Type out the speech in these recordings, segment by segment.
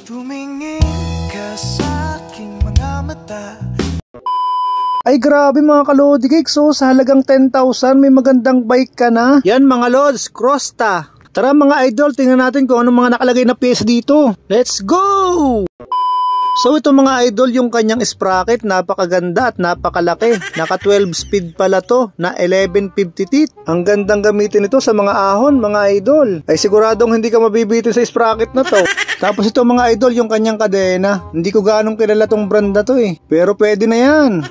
Tumingin ka sa aking mga mata. Ay grabe mga kalodi cakes, so sa halagang 10,000 may magandang bike ka na. Yan mga lods, Crosta. Tara mga idol, tingnan natin kung anong mga nakalagay na pyesa dito. Let's go! So ito mga idol, yung kanyang sprocket, napakaganda at napakalaki. Naka 12 speed pala to, na 1150 teeth. Ang gandang gamitin ito sa mga ahon mga idol. Ay siguradong hindi ka mabibitin sa sprocket na to. Tapos ito mga idol, yung kanyang kadena. Hindi ko ganong kilala tong brand na to eh, pero pwede na yan.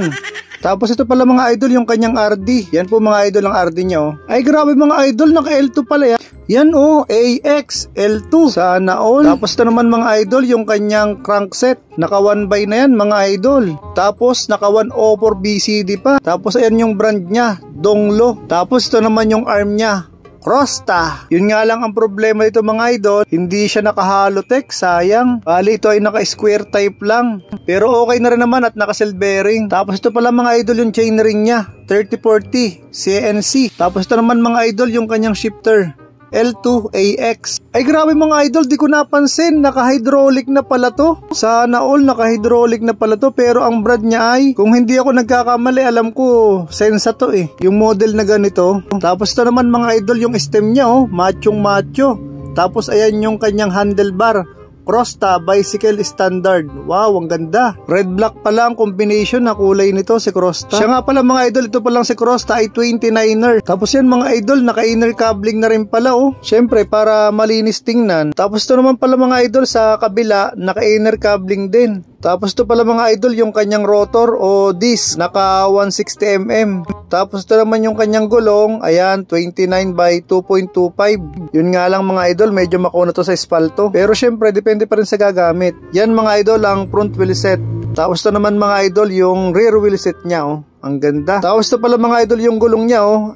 Tapos ito pala mga idol, yung kanyang RD. Yan po mga idol ang RD niya oh. Ay grabe mga idol, naka L2 pala yan. Yan oh, AX L2. Sana all. Tapos ito naman mga idol, yung kanyang crankset. Naka 1x na yan mga idol. Tapos naka 104 BCD pa. Tapos ayan yung brand niya, Donglo. Tapos ito naman yung arm niya, Crosta. Yun nga lang ang problema dito mga idol, hindi siya naka-halotech, sayang. Bali ito ay naka-square type lang. Pero okay na rin naman at naka-cell bearing. Tapos ito pala mga idol yung chainring niya, 3040 CNC. Tapos ito naman mga idol yung kanyang shifter, L2AX. Ay grabe mga idol, di ko napansin, naka-hydraulic na pala to. Sana all naka-hydraulic na pala to, pero ang brand niya ay, kung hindi ako nagkakamali, alam ko Sensa to eh, yung model na ganito. Tapos ito naman mga idol yung stem niya oh, machong macho. Tapos ayan yung kanyang handlebar, Crosta Bicycle Standard. Wow, ang ganda. Red black pala ang combination na kulay nito si Crosta. Siya nga pala mga idol, ito palang si Crosta ay 29er. Tapos yan mga idol, naka-inner coupling na rin pala oh. Syempre para malinis tingnan. Tapos ito naman pala mga idol sa kabila, naka-inner coupling din. Tapos ito pala mga idol yung kanyang rotor o disc, naka 160mm. Tapos ito naman yung kanyang gulong, ayan 29/2.25. Yun nga lang mga idol, medyo makuna to sa espalto. Pero syempre depende pa rin sa gagamit. Yan mga idol ang front wheel set. Tapos ito naman mga idol yung rear wheel set niya oh. Ang ganda. Tapos ito pala mga idol yung gulong niya oh.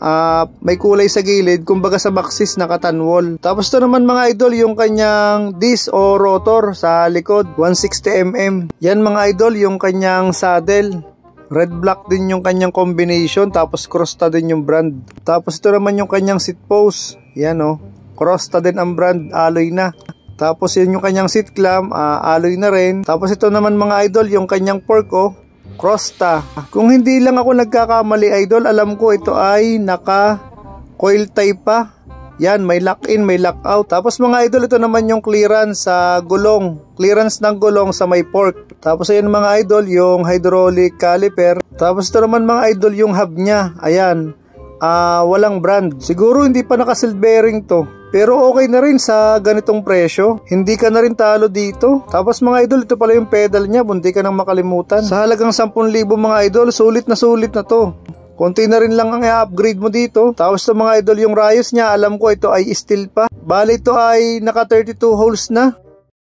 May kulay sa gilid, kumbaga sa maxis naka-tanwol. Tapos ito naman mga idol yung kanyang disc o rotor sa likod, 160mm. Yan mga idol yung kanyang saddle. Red black din yung kanyang combination, tapos Crosta din yung brand. Tapos ito naman yung kanyang seat post. Yan oh. Crosta din ang brand, alloy na. Tapos yan yung kanyang seat clamp, alloy na rin. Tapos ito naman mga idol yung kanyang fork oh, Crosta. Kung hindi lang ako nagkakamali idol, alam ko ito ay naka coil type pa. Yan, may lock in, may lock out. Tapos mga idol, ito naman yung clearance sa gulong. Clearance ng gulong sa may fork. Tapos ayan mga idol, yung hydraulic caliper. Tapos ito naman mga idol, yung hub niya. Ayan, walang brand. Siguro hindi pa naka-seal bearing to. Pero okay na rin sa ganitong presyo. Hindi ka na rin talo dito. Tapos mga idol, ito pala yung pedal niya. Bundi ka nang makalimutan. Sa halagang 10,000 mga idol, sulit na to. Konti na rin lang ang i-upgrade mo dito. Tapos ito mga idol, yung rayos niya, alam ko ito ay steel pa. Bali ito ay naka 32 holes na.